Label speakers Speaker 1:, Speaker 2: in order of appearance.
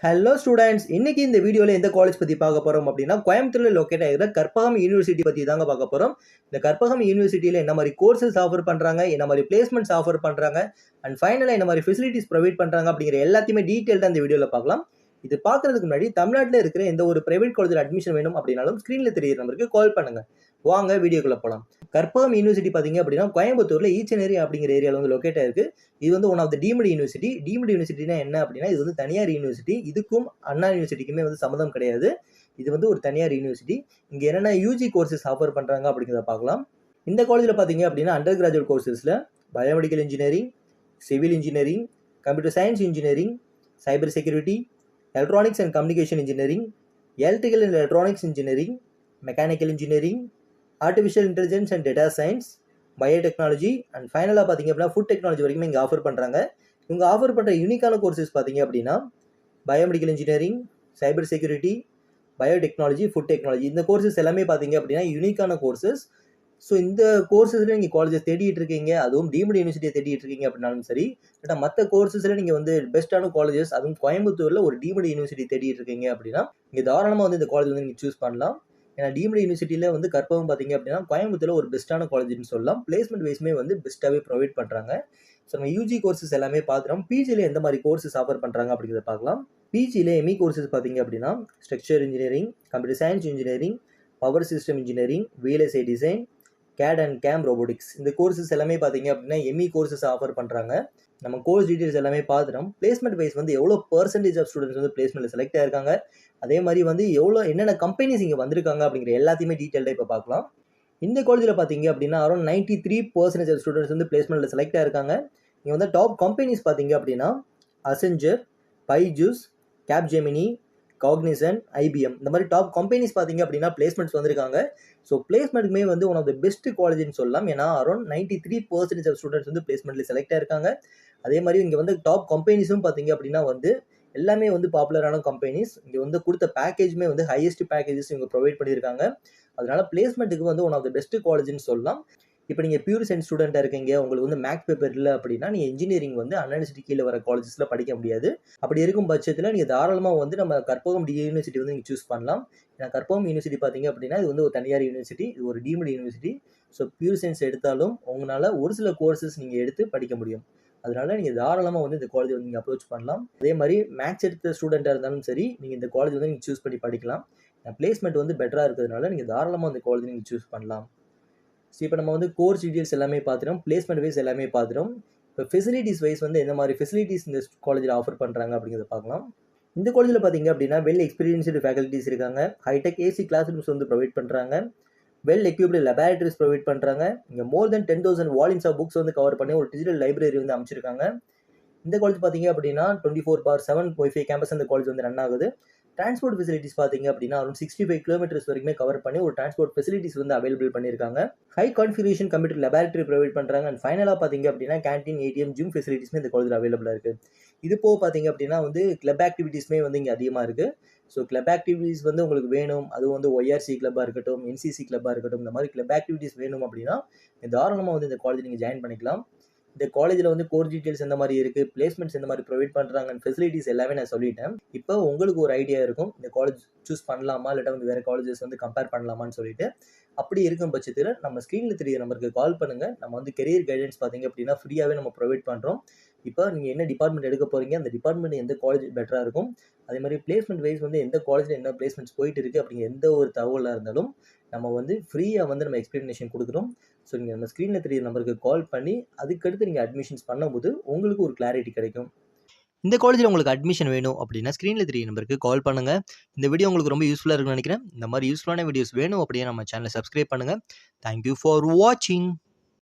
Speaker 1: Hello students, இன்னைக்கு இந்த வீடியோவில் எந்த காலேஜ் பற்றி பார்க்க போகிறோம் அப்படின்னா, கோயம்புத்தூரில் லொக்கேட் ஆகிற கற்பகம் யூனிவர்சிட்டி பற்றி தாங்க பார்க்க போகிறோம். இந்த கற்பகம் யூனிவர்சிட்டியில் என்ன மாதிரி கோர்சஸ் ஆஃபர் பண்ணுறாங்க, என்ன மாதிரி பிளேஸ்மெண்ட்ஸ் ஆஃபர் பண்ணுறாங்க, அண்ட் ஃபைனலாக என்ன மாதிரி ஃபெசிலிட்டிஸ் ப்ரொவைட் பண்ணுறாங்க அப்படிங்கிற எல்லாத்தையுமே டீட்டெயில்டாக இந்த வீடியோவில் பார்க்கலாம். இது பார்க்கறதுக்கு முன்னாடி தமிழ்நாட்டில் இருக்கிற எந்த ஒரு பிரைவேட் காலேஜில் அட்மிஷன் வேணும் அப்படின்னாலும் ஸ்க்ரீனில் தெரியுற நம்பருக்கு கால் பண்ணுங்கள். வாங்க வீடியோக்குள்ளே போகலாம். கற்பகம் யூனிவர்சிட்டி பார்த்தீங்க அப்படின்னா கோயம்புத்தூரில் ஈச்சனேரி அப்படிங்கிற ஏரியாவில் வந்து லொக்கேட் ஆயிருக்கு. இது வந்து one of the deemed university. Deemed யூனிவர்சிட்டினா என்ன அப்படின்னா, இது வந்து தனியார் யூனிவர்சிட்டி. இதுக்கும் அண்ணா யூனிவர்சிட்டிக்குமே வந்து சம்மந்தம் கிடையாது. இது வந்து ஒரு தனியார் யூனிவர்சிட்டி. இங்கே என்னென்ன யூஜி கோர்சஸ் ஆஃபர் பண்ணுறாங்க அப்படிங்கிறத பார்க்கலாம். இந்த காலேஜில் பார்த்தீங்க அப்படின்னா அண்டர் கிராஜுவேட் கோர்சஸில் biomedical engineering, civil engineering, computer science engineering, cyber security, electronics and communication engineering, electrical and electronics engineering, mechanical engineering, artificial intelligence and data science, biotechnology and ஃபைனலாக பார்த்தீங்க அப்படின்னா ஃபுட் டெக்னாலஜி வரைக்கும் இங்கே ஆஃபர் பண்ணுறாங்க. இவங்க offer பண்ணுற யூனிக்கான கோர்சஸ் பார்த்தீங்க அப்படின்னா biomedical engineering, cyber security, biotechnology, food technology. இந்த கோர்சஸ் எல்லாமே பார்த்தீங்க அப்படின்னா யூனிக்கான கோர்சஸ். ஸோ இந்த கோர்சஸில் நீங்கள் காலேஜஸ் தேடிட்டு இருக்கீங்க, அதுவும் டீம்டு யூனிவர்சிட்டியை தேடிட்டு இருக்கீங்க அப்படின்னாலும் சரி, இல்லை மற்ற கோர்சஸில் நீங்கள் வந்து பெஸ்ட்டான காலேஜஸ், அதுவும் கோயம்புத்தூரில் ஒரு டீம்டு யூனிவர்சிட்டி தேடிட்டு இருக்கீங்க அப்படின்னா நீங்கள் தாராளமாக வந்து இந்த காலேஜ் வந்து நீங்கள் சூஸ் பண்ணலாம். ஏன்னா டீம்டு யூனிவர்சிட்டியில் வந்து கற்பகம் பார்த்தீங்க அப்படின்னா கோயம்புத்தூரில் ஒரு பெஸ்ட்டான காலேஜ்னு சொல்லலாம். பிளேஸ்மெண்ட் வைஸ்மே வந்து பெஸ்ட்டாகவே ப்ரொவைட் பண்ணுறாங்க. ஸோ நம்ம யூஜி கோர்சஸ் எல்லாமே பார்த்துட்டோம். பிஜியில் எந்த மாதிரி கோர்சஸ் ஆஃபர் பண்ணுறாங்க அப்படிங்கிறத பார்க்கலாம். பிஜியில் எம்இ கோர்சஸ் பார்த்தீங்க அப்படின்னா structure engineering, computer science engineering, power system engineering, VLSI design, CAD and CAM robotics. இந்த கோர்சஸ் எல்லாமே பார்த்தீங்க அப்படின்னா எம்இ கோர்சஸ் ஆஃபர் பண்ணுறாங்க. நம்ம கோர்ஸ் டீட்டெயில்ஸ் எல்லாமே பார்த்துட்டோம். பிளேஸ்மெண்ட் வைஸ் வந்து எவ்வளோ பர்சன்டேஜ் ஆஃப் ஸ்டூடெண்ட்ஸ் வந்து பிளேஸ்மெண்ட்டில் செலக்ட் ஆயிருக்காங்க, அதே மாதிரி வந்து என்னென்ன கம்பெனிஸ் இங்கே வந்திருக்காங்க அப்படிங்கிற எல்லாத்தையுமே டீட்டெயில்டாக இப்போ பார்க்கலாம். இந்த காலேஜில் பார்த்தீங்க அப்படின்னா அரௌண்ட் 93% ஆஃப் ஸ்டூடெண்ட்ஸ் வந்து பிளேஸ்மெண்ட்டில் செலக்ட் ஆயிருக்காங்க. இங்கே வந்து டாப் கம்பெனிஸ் பார்த்தீங்க அப்படின்னா Accenture, Byju's, Capgemini, Cognizant, IBM, இந்த மாதிரி டாப் கம்பெனிஸ் பார்த்தீங்க அப்படின்னா பிளேஸ்மெண்ட்ஸ் வந்திருக்காங்க. ஸோ பிளேஸ்மெண்ட்டுமே வந்து ஒன் ஆஃப் த பெஸ்ட் காலேஜ்னு சொல்லலாம். ஏன்னா அரௌண்ட் 93% ஆஃப் ஸ்டூடெண்ட்ஸ் வந்து பிளேஸ்மெண்ட்டில் செலக்ட் ஆயிருக்காங்க. அதே மாதிரி இங்கே வந்து டாப் கம்பெனிஸும் பார்த்தீங்க அப்படின்னா வந்து எல்லாமே வந்து பாப்புலரான கம்பெனிஸ். இங்கே வந்து கொடுத்த பேக்கேஜுமே வந்து ஹையஸ்ட் பேக்கேஜஸ் இவங்க ப்ரொவைட் பண்ணியிருக்காங்க. அதனால பிளேஸ்மெண்ட்டுக்கு வந்து ஒன் ஆஃப் த பெஸ்ட் காலேஜ்னு சொல்லலாம். இப்போ நீங்கள் பியூர் சயின்ஸ் ஸ்டூடெண்ட்டாக இருக்கீங்க, உங்களுக்கு வந்து மேக்ஸ் பேப்பர் இல்லை அப்படின்னா நீங்கள் இன்ஜினியரிங் வந்து அண்ணா யூனிவர்சிட்டி கீழே வர காலேஜஸில் படிக்க முடியாது. அப்படி இருக்கும் பட்சத்தில் நீங்கள் தாராளமாக வந்து நம்ம கற்பகம் யூனிவர்சிட்டி வந்து நீங்கள் சூஸ் பண்ணலாம். ஏன்னா கற்பகம் யூனிவர்சிட்டி பார்த்தீங்க அப்படின்னா இது வந்து ஒரு தனியார் யூனிவர்சிட்டி, இது ஒரு deemed university. So pure science எடுத்தாலும் உங்களால் ஒரு சில கோர்சஸ் நீங்கள் எடுத்து படிக்க முடியும். அதனால நீங்கள் தாராளமாக வந்து இந்த காலேஜ் வந்து நீங்கள் அப்ரோச் பண்ணலாம். அதே மாதிரி மேக்ஸ் எடுத்த ஸ்டூடெண்ட்டாக இருந்தாலும் சரி, நீங்கள் இந்த காலேஜ் வந்து நீங்கள் சூஸ் பண்ணி படிக்கலாம். பிளேஸ்மெண்ட் வந்து பெட்டராக இருக்கிறதுனால நீங்கள் தாராளமாக இந்த காலேஜ் நீங்கள் சூஸ் பண்ணலாம். ஸோ இப்போ நம்ம வந்து கோர்ஸ் டீட்டெயில்ஸ் எல்லாமே பார்த்துட்டோம், பிளேஸ்மெண்ட் வைஸ் எல்லாமே பார்த்துட்டோம். இப்போ ஃபெசிலிட்டிஸ் வைஸ் வந்து எந்த மாதிரி ஃபெசிலிட்டிஸ் இந்த காலேஜில் ஆஃபர் பண்ணுறாங்க அப்படிங்கிறத பார்க்கலாம். இந்த காலேஜில் பார்த்தீங்க அப்படின்னா வெல் எக்ஸ்பீரியன்ஸ்டு ஃபேக்கல்ட்டிஸ் இருக்காங்க. ஹைடெக் ஏசி கிளாஸ் ரூம்ஸ் வந்து ப்ரொவைட் பண்ணுறாங்க. வெல் எக்யூப்டு லெபார்டரிஸ் ப்ரொவைட் பண்ணுறாங்க. இங்கே மோர் தென் 10,000 வால்யூம்ஸ் ஆஃப் புக்ஸ் வந்து கவர் பண்ணி ஒரு டிஜிட்டல் லைப்ரரி வந்து அமைச்சிருக்காங்க. இந்த காலேஜ் பார்த்தீங்க அப்படின்னா 24/7 ஒய்ஃபை கேம்பஸ் அந்த காலேஜ் வந்து ரன் ஆகுது. டிரான்ஸ்போர்ட் ஃபெசிலிட்டிஸ் பார்த்தீங்க அப்படின்னா அரௌண்ட் 65 கிலோமீட்டர்ஸ் வரைக்குமே கவர் பண்ணி ஒரு டிரான்ஸ்போர்ட் ஃபெசிலிட்டிஸ் வந்து அவைலபிள் பண்ணியிருக்காங்க. High configuration computer laboratory provide பண்ணுறாங்க. அண்ட் ஃபைனலாக பார்த்தீங்க அப்படின்னா கேன்டீன், ஏடிஎம், ஜிம் ஃபெசிலிட்டிஸ்மே இந்த காலேஜில் அவைலபிளாக இருக்குது. இது போக பார்த்தீங்க அப்படின்னா வந்து கிளப் ஆக்டிவிட்டீஸ்மே வந்து இங்கே அதிகமாக இருக்குது. ஸோ கிளப் ஆக்டிவிட்டீஸ் வந்து உங்களுக்கு வேணும், அதுவும் வந்து ஒய்ஆர்சி கிளப்பாக இருக்கட்டும், என்சிசி கிளப்பாக இருக்கட்டும், இந்த மாதிரி கிளப் ஆக்டிவிட்டீஸ் வேணும் அப்படின்னா தாராளமாக வந்து இந்த காலேஜ் நீங்கள் ஜாயின் பண்ணிக்கலாம். இந்த காலேஜில் வந்து கோர்ஸ் டீட்டெயில்ஸ் எந்த மாதிரி இருக்குது, பிளேஸ்மெண்ட்ஸ் எந்த மாதிரி ப்ரொவைட் பண்ணுறாங்க, ஃபெசிலிட்டிஸ் எல்லாமே நான் சொல்லிட்டேன். இப்போ உங்களுக்கு ஒரு ஐடியா இருக்கும், இந்த காலேஜ் சூஸ் பண்ணலாமா இல்லாட்டா வந்து வேறு காலேஜஸ் வந்து கம்பேர் பண்ணலாமான்னு சொல்லிட்டு. அப்படி இருக்கும் பட்சத்தில் நம்ம ஸ்க்ரீனில் தெரிய நம்பருக்கு கால் பண்ணுங்கள். நம்ம வந்து கெரியர் கைடன்ஸ் பார்த்தீங்க அப்படின்னா ஃப்ரீயாகவே நம்ம ப்ரொவைட் பண்ணுறோம். இப்போ நீங்கள் என்ன டிபார்ட்மெண்ட் எடுக்க போகிறீங்க, அந்த டிபார்ட்மெண்ட் எந்த காலேஜ் பெட்டராக இருக்கும், அதே மாதிரி பிளேஸ்மெண்ட் வைஸ் வந்து எந்த காலேஜில் என்ன பிளேஸ்மெண்ட்ஸ் போயிட்டு இருக்குது அப்படிங்கிற எந்த ஒரு தகவலாக இருந்தாலும் நம்ம வந்து ஃப்ரீயாக வந்து நம்ம எக்ஸ்ப்ளனேஷன் கொடுக்குறோம். ஸோ நீங்கள் நம்ம ஸ்க்ரீனில் தெரிய நம்பருக்கு கால் பண்ணி அதுக்கடுத்து நீங்கள் அட்மிஷன்ஸ் பண்ணும்போது உங்களுக்கு ஒரு கிளாரிட்டி கிடைக்கும். இந்த காலேஜில் உங்களுக்கு அட்மிஷன் வேணும் அப்படின்னா ஸ்க்ரீனில் தெரிய நம்பருக்கு கால் பண்ணுங்கள். இந்த வீடியோ உங்களுக்கு ரொம்ப யூஸ்ஃபுல்லாக இருக்குன்னு நினைக்கிறேன். இந்த மாதிரி யூஸ்ஃபுல்லான வீடியோஸ் வேணும் அப்படியே நம்ம சேனலை சப்ஸ்கிரைப் பண்ணுங்கள். தேங்க்யூ ஃபார் வாட்சிங்.